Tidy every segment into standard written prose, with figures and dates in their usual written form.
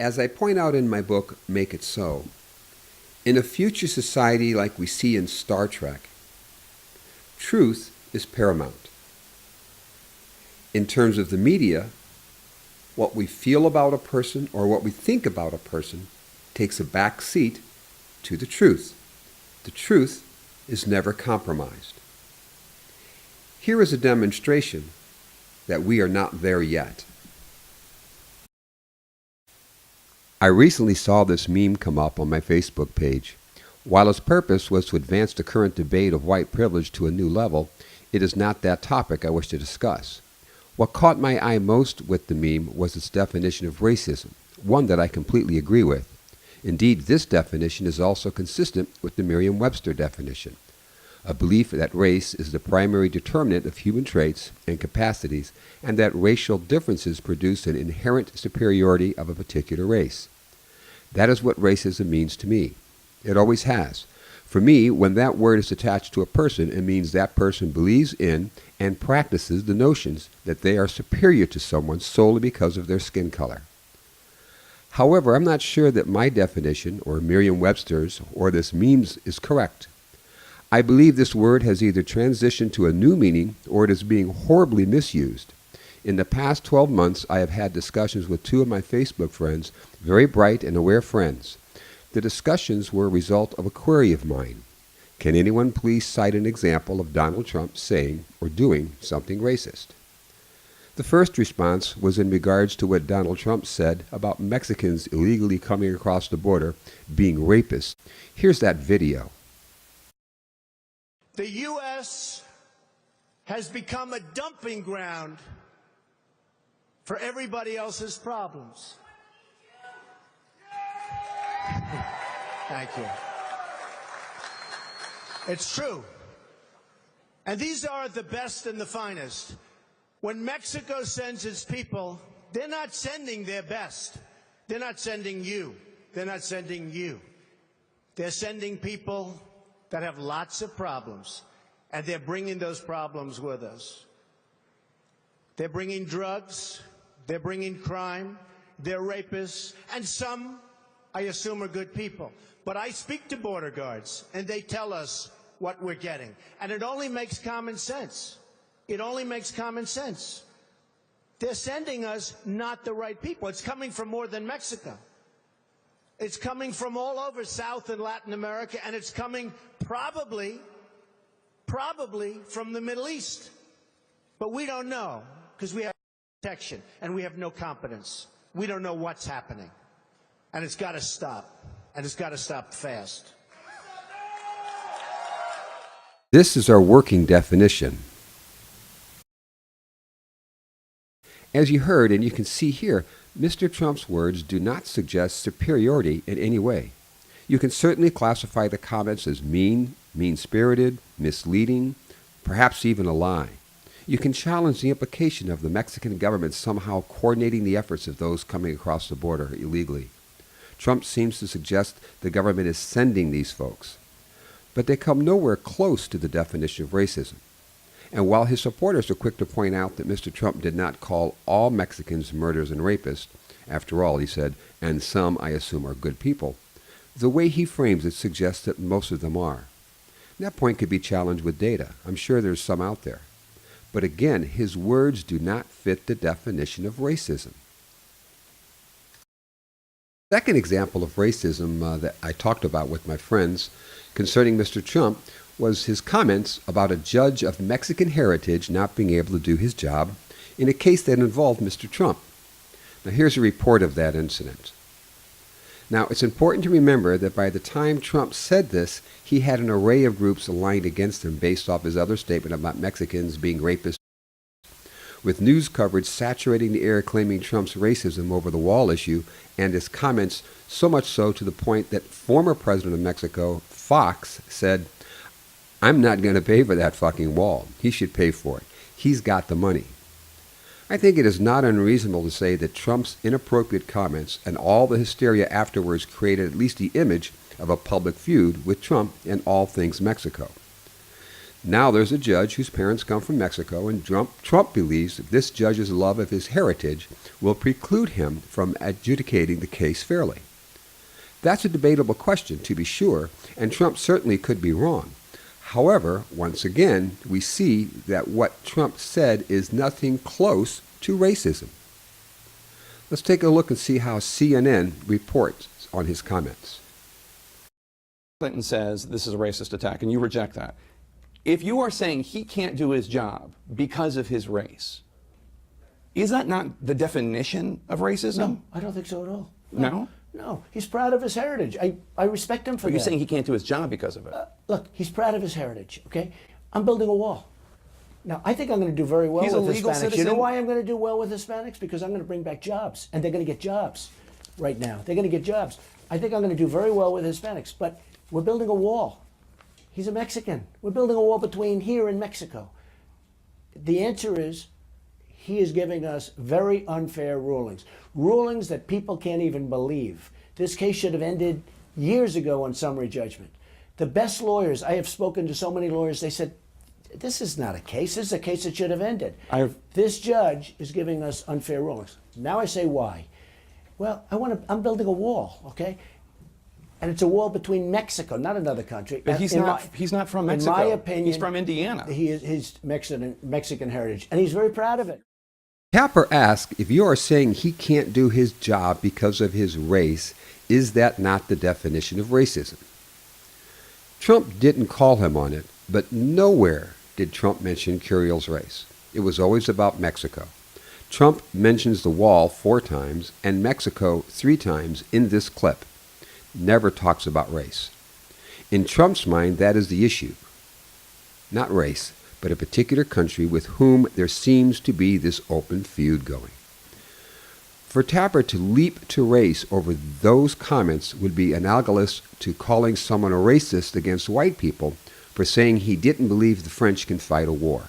As I point out in my book, Make It So, in a future society like we see in Star Trek, truth is paramount. In terms of the media, what we feel about a person or what we think about a person takes a back seat to the truth. The truth is never compromised. Here is a demonstration that we are not there yet. I recently saw this meme come up on my Facebook page. While its purpose was to advance the current debate of white privilege to a new level, it is not that topic I wish to discuss. What caught my eye most with the meme was its definition of racism, one that I completely agree with. Indeed, this definition is also consistent with the Merriam-Webster definition, a belief that race is the primary determinant of human traits and capacities, and that racial differences produce an inherent superiority of a particular race. That is what racism means to me. It always has. For me, when that word is attached to a person, it means that person believes in and practices the notions that they are superior to someone solely because of their skin color. However, I'm not sure that my definition, or Merriam-Webster's, or this meme's is correct. I believe this word has either transitioned to a new meaning or it is being horribly misused. In the past 12 months, I have had discussions with two of my Facebook friends, very bright and aware friends. The discussions were a result of a query of mine. Can anyone please cite an example of Donald Trump saying or doing something racist? The first response was in regards to what Donald Trump said about Mexicans illegally coming across the border being rapists. Here's that video. The U.S. has become a dumping ground for everybody else's problems. Thank you. It's true. And these are the best and the finest. When Mexico sends its people, they're not sending their best. They're not sending you. They're not sending you. They're sending people that have lots of problems, and they're bringing those problems with us. They're bringing drugs, they're bringing crime, they're rapists, and some, I assume, are good people. But I speak to border guards, and they tell us what we're getting. And it only makes common sense. It only makes common sense. They're sending us not the right people. It's coming from more than Mexico. It's coming from all over South and Latin America, and it's coming probably from the Middle East. But we don't know, because we have protection, and we have no competence. We don't know what's happening. And it's got to stop. And it's got to stop fast. This is our working definition. As you heard, and you can see here, Mr. Trump's words do not suggest superiority in any way. You can certainly classify the comments as mean, mean-spirited, misleading, perhaps even a lie. You can challenge the implication of the Mexican government somehow coordinating the efforts of those coming across the border illegally. Trump seems to suggest the government is sending these folks, but they come nowhere close to the definition of racism. And while his supporters are quick to point out that Mr. Trump did not call all Mexicans murderers and rapists, after all, he said, and some, I assume, are good people, the way he frames it suggests that most of them are. That point could be challenged with data. I'm sure there's some out there. But again, his words do not fit the definition of racism. Second example of racism that I talked about with my friends concerning Mr. Trump was his comments about a judge of Mexican heritage not being able to do his job in a case that involved Mr. Trump. Now here's a report of that incident. Now it's important to remember that by the time Trump said this, he had an array of groups aligned against him based off his other statement about Mexicans being rapists, with news coverage saturating the air claiming Trump's racism over the wall issue and his comments, so much so to the point that former president of Mexico, Fox, said, "I'm not going to pay for that fucking wall. He should pay for it. He's got the money." I think it is not unreasonable to say that Trump's inappropriate comments and all the hysteria afterwards created at least the image of a public feud with Trump and all things Mexico. Now there's a judge whose parents come from Mexico, and Trump believes that this judge's love of his heritage will preclude him from adjudicating the case fairly. That's a debatable question, to be sure, and Trump certainly could be wrong. However, once again, we see that what Trump said is nothing close to racism. Let's take a look and see how CNN reports on his comments. Clinton says this is a racist attack, and you reject that. If you are saying he can't do his job because of his race, is that not the definition of racism? No, I don't think so at all. No? No, he's proud of his heritage. I respect him for But that. you're saying he can't do his job because of it. Look, he's proud of his heritage, okay? I'm building a wall. Now, I think I'm going to do very well He's a with legal Hispanics. citizen. You know why I'm going to do well with Hispanics? Because I'm going to bring back jobs, and they're going to get jobs right now. They're going to get jobs. I think I'm going to do very well with Hispanics, but we're building a wall. He's a Mexican. We're building a wall between here and Mexico. The answer is he is giving us very unfair rulings, rulings that people can't even believe. This case should have ended years ago on summary judgment. The best lawyers, I have spoken to so many lawyers, they said, this is not a case. This is a case that should have ended. This judge is giving us unfair rulings. Now I say why. Well, I'm building a wall, okay? And it's a wall between Mexico, not another country. But he's not from Mexico. In my opinion, he's from Indiana. He's Mexican heritage, and he's very proud of it. Tapper asked, if you are saying he can't do his job because of his race, is that not the definition of racism? Trump didn't call him on it, but nowhere did Trump mention Curiel's race. It was always about Mexico. Trump mentions the wall 4 times and Mexico 3 times in this clip. Never talks about race. In Trump's mind, that is the issue. Not race, but a particular country with whom there seems to be this open feud going. For Tapper to leap to race over those comments would be analogous to calling someone a racist against white people for saying he didn't believe the French can fight a war.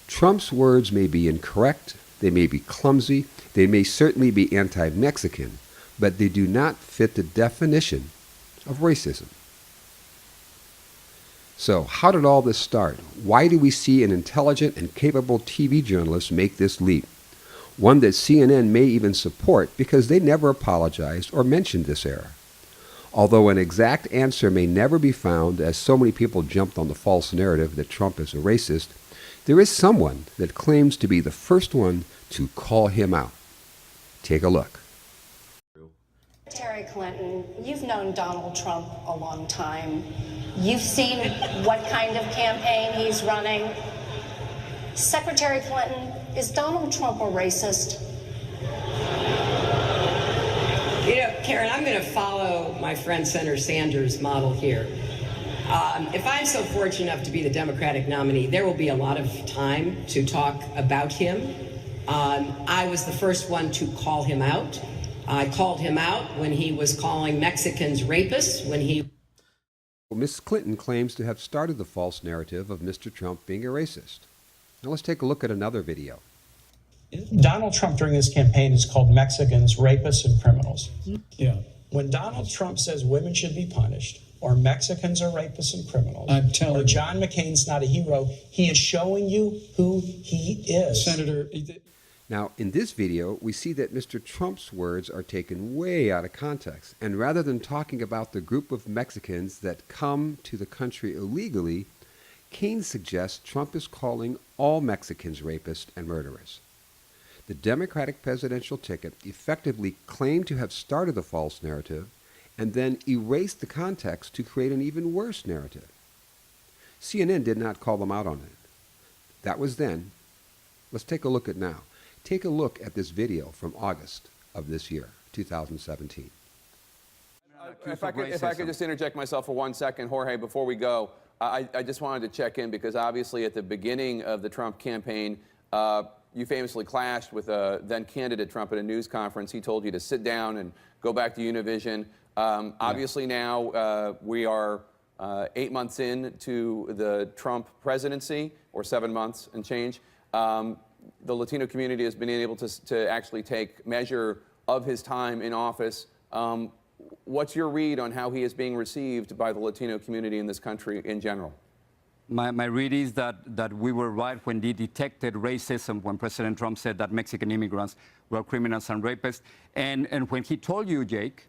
Trump's words may be incorrect, they may be clumsy, they may certainly be anti-Mexican, but they do not fit the definition of racism. So, how did all this start? Why do we see an intelligent and capable TV journalist make this leap? One that CNN may even support because they never apologized or mentioned this error. Although an exact answer may never be found, as so many people jumped on the false narrative that Trump is a racist, there is someone that claims to be the first one to call him out. Take a look. Secretary Clinton, you've known Donald Trump a long time. You've seen what kind of campaign he's running. Secretary Clinton, is Donald Trump a racist? You know, Karen, I'm going to follow my friend Senator Sanders' model here. If I'm so fortunate enough to be the Democratic nominee, there will be a lot of time to talk about him. I was the first one to call him out. I called him out when he was calling Mexicans rapists, when he... Well, Ms. Clinton claims to have started the false narrative of Mr. Trump being a racist. Now let's take a look at another video. Donald Trump during his campaign is called Mexicans rapists and criminals. Yeah. When Donald Trump says women should be punished, or Mexicans are rapists and criminals, or John McCain's not a hero, he is showing you who he is. Senator... Now, in this video, we see that Mr. Trump's words are taken way out of context. And rather than talking about the group of Mexicans that come to the country illegally, Keynes suggests Trump is calling all Mexicans rapists and murderers. The Democratic presidential ticket effectively claimed to have started the false narrative and then erased the context to create an even worse narrative. CNN did not call them out on it. That was then. Let's take a look at now. Take a look at this video from August of this year, 2017. If I could just interject myself for 1 second, Jorge, before we go, I just wanted to check in because obviously at the beginning of the Trump campaign, you famously clashed with then candidate Trump at a news conference. He told you to sit down and go back to Univision. Obviously now we are 8 months into the Trump presidency, or 7 months and change. The Latino community has been able to actually take measure of his time in office. What's your read on how he is being received by the Latino community in this country in general? my read is that we were right when they detected racism when President Trump said that Mexican immigrants were criminals and rapists. And when he told you, Jake,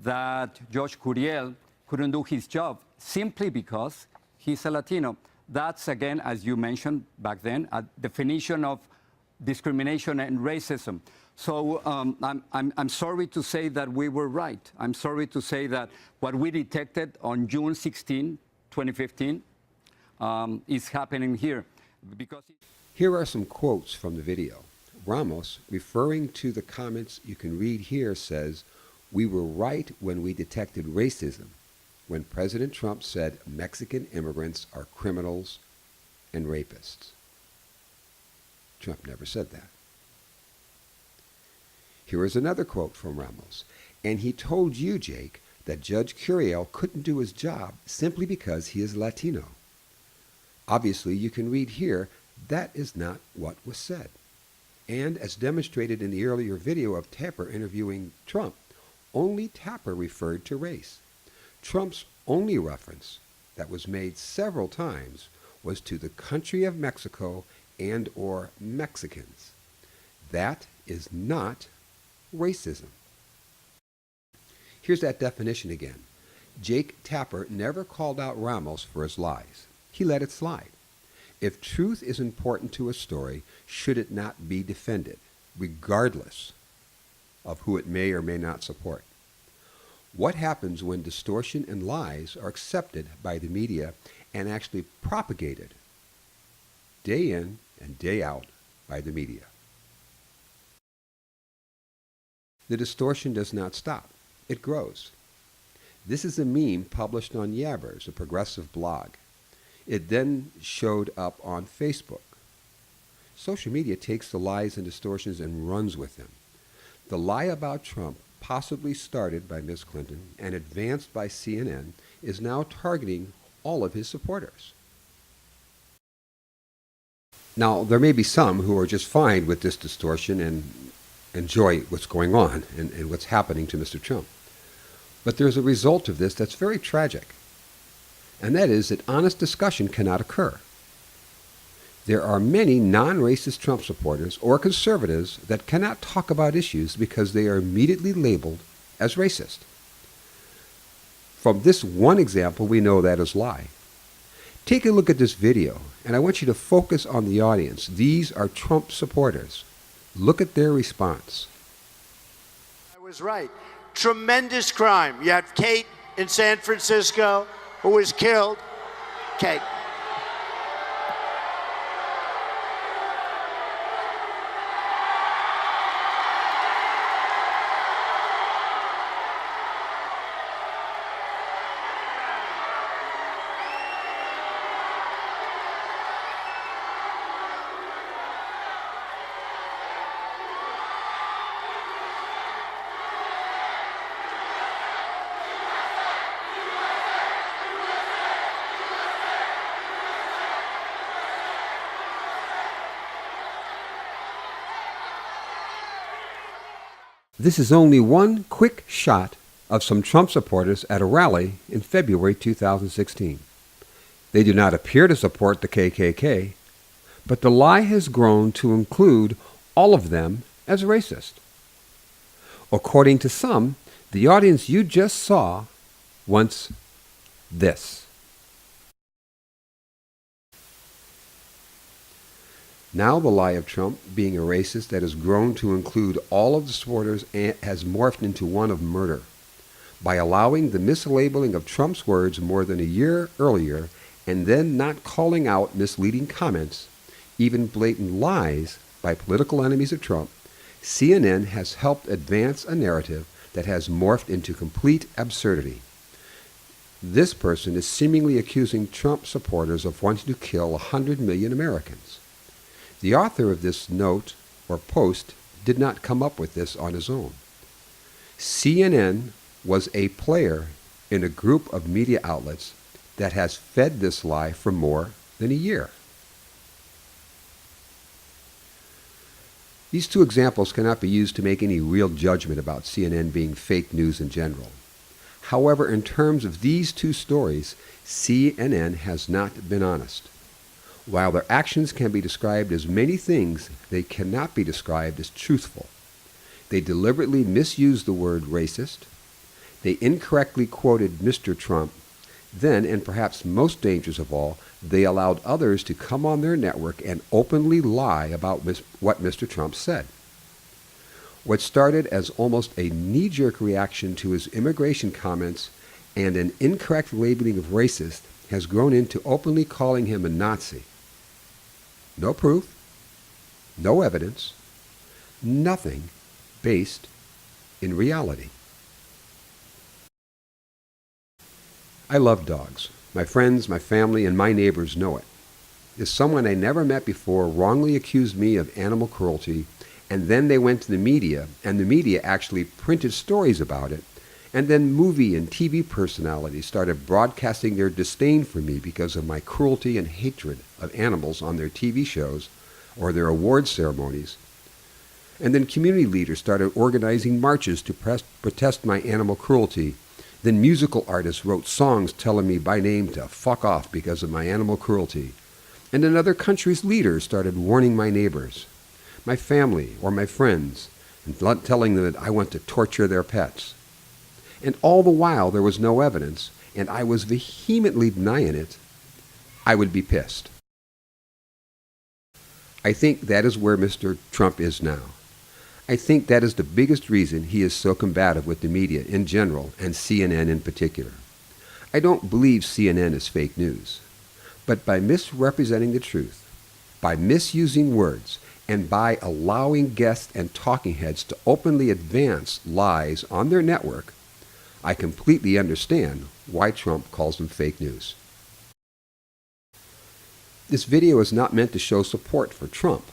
that Josh Curiel couldn't do his job simply because he's a Latino. That's, again, as you mentioned back then, a definition of discrimination and racism. So I'm sorry to say that we were right. I'm sorry to say that what we detected on June 16, 2015, is happening here. Here are some quotes from the video. Ramos, referring to the comments you can read here, says, "We were right when we detected racism, when President Trump said Mexican immigrants are criminals and rapists." Trump never said that. Here is another quote from Ramos. "And he told you, Jake, that Judge Curiel couldn't do his job simply because he is Latino." Obviously, you can read here, that is not what was said. And as demonstrated in the earlier video of Tapper interviewing Trump, only Tapper referred to race. Trump's only reference that was made several times was to the country of Mexico and or Mexicans. That is not racism. Here's that definition again. Jake Tapper never called out Ramos for his lies. He let it slide. If truth is important to a story, should it not be defended, regardless of who it may or may not support? What happens when distortion and lies are accepted by the media and actually propagated day in and day out by the media? The distortion does not stop. It grows. This is a meme published on Yabbers, a progressive blog. It then showed up on Facebook. Social media takes the lies and distortions and runs with them. The lie about Trump, possibly started by Ms. Clinton and advanced by CNN, is now targeting all of his supporters. Now, there may be some who are just fine with this distortion and enjoy what's going on and what's happening to Mr. Trump. But there's a result of this that's very tragic, and that is that honest discussion cannot occur. There are many non-racist Trump supporters or conservatives that cannot talk about issues because they are immediately labeled as racist. From this one example, we know that is lie. Take a look at this video, and I want you to focus on the audience. These are Trump supporters. Look at their response. I was right. Tremendous crime. You have Kate in San Francisco who was killed. Kate. This is only one quick shot of some Trump supporters at a rally in February 2016. They do not appear to support the KKK, but the lie has grown to include all of them as racist. According to some, the audience you just saw wants this. Now the lie of Trump being a racist that has grown to include all of the supporters has morphed into one of murder. By allowing the mislabeling of Trump's words more than a year earlier and then not calling out misleading comments, even blatant lies by political enemies of Trump, CNN has helped advance a narrative that has morphed into complete absurdity. This person is seemingly accusing Trump supporters of wanting to kill 100 million Americans. The author of this note or post did not come up with this on his own. CNN was a player in a group of media outlets that has fed this lie for more than a year. These two examples cannot be used to make any real judgment about CNN being fake news in general. However, in terms of these two stories, CNN has not been honest. While their actions can be described as many things, they cannot be described as truthful. They deliberately misused the word racist. They incorrectly quoted Mr. Trump. Then, and perhaps most dangerous of all, they allowed others to come on their network and openly lie about what Mr. Trump said. What started as almost a knee-jerk reaction to his immigration comments and an incorrect labeling of racist has grown into openly calling him a Nazi. No proof, no evidence, nothing based in reality. I love dogs. My friends, my family, and my neighbors know it. If someone I never met before wrongly accused me of animal cruelty, and then they went to the media, and the media actually printed stories about it, and then movie and TV personalities started broadcasting their disdain for me because of my cruelty and hatred of animals on their TV shows or their award ceremonies, and then community leaders started organizing marches to protest my animal cruelty. Then musical artists wrote songs telling me by name to fuck off because of my animal cruelty. And then other countries' leaders started warning my neighbors, my family, or my friends, and telling them that I want to torture their pets. And all the while there was no evidence, and I was vehemently denying it. I would be pissed. I think that is where Mr. Trump is now. I think that is the biggest reason he is so combative with the media in general and CNN in particular. I don't believe CNN is fake news. But by misrepresenting the truth, by misusing words, and by allowing guests and talking heads to openly advance lies on their network, I completely understand why Trump calls them fake news. This video is not meant to show support for Trump.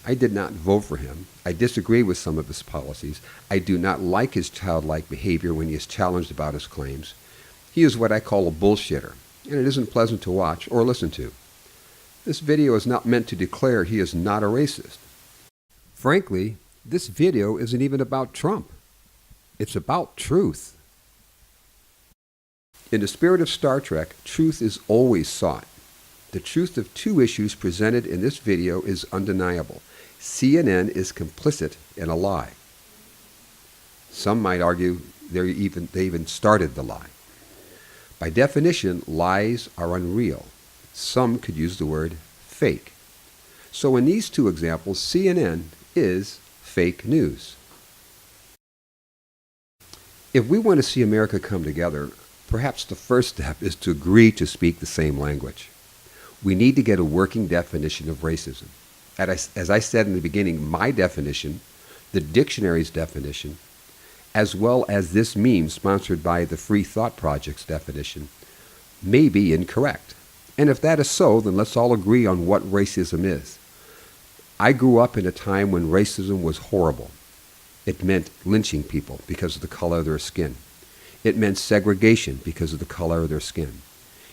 I did not vote for him. I disagree with some of his policies. I do not like his childlike behavior when he is challenged about his claims. He is what I call a bullshitter, and it isn't pleasant to watch or listen to. This video is not meant to declare he is not a racist. Frankly, this video isn't even about Trump. It's about truth. In the spirit of Star Trek, truth is always sought. The truth of two issues presented in this video is undeniable. CNN is complicit in a lie. Some might argue they even started the lie. By definition, lies are unreal. Some could use the word fake. So in these two examples, CNN is fake news. If we want to see America come together, perhaps the first step is to agree to speak the same language. We need to get a working definition of racism. As I said in the beginning, my definition, the dictionary's definition, as well as this meme sponsored by the Free Thought Project's definition, may be incorrect. And if that is so, then let's all agree on what racism is. I grew up in a time when racism was horrible. It meant lynching people because of the color of their skin. It meant segregation because of the color of their skin.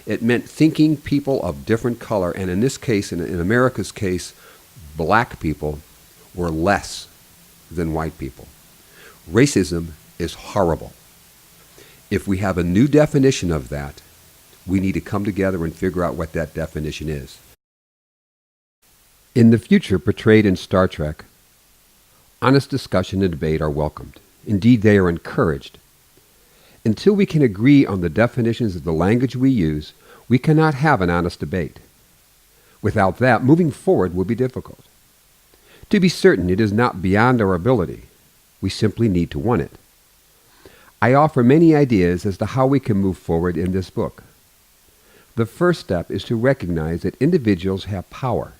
It meant thinking people of different color, and in this case, in America's case, black people were less than white people. Racism is horrible. If we have a new definition of that, we need to come together and figure out what that definition is. In the future portrayed in Star Trek, honest discussion and debate are welcomed. Indeed, they are encouraged. Until we can agree on the definitions of the language we use, we cannot have an honest debate. Without that, moving forward will be difficult. To be certain, it is not beyond our ability. We simply need to want it. I offer many ideas as to how we can move forward in this book. The first step is to recognize that individuals have power.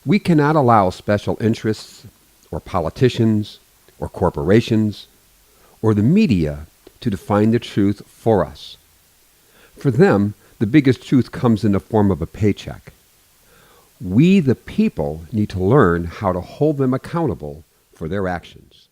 We cannot allow special interests, or politicians, or corporations, or the media to define the truth for us. For them, the biggest truth comes in the form of a paycheck. We, the people, need to learn how to hold them accountable for their actions.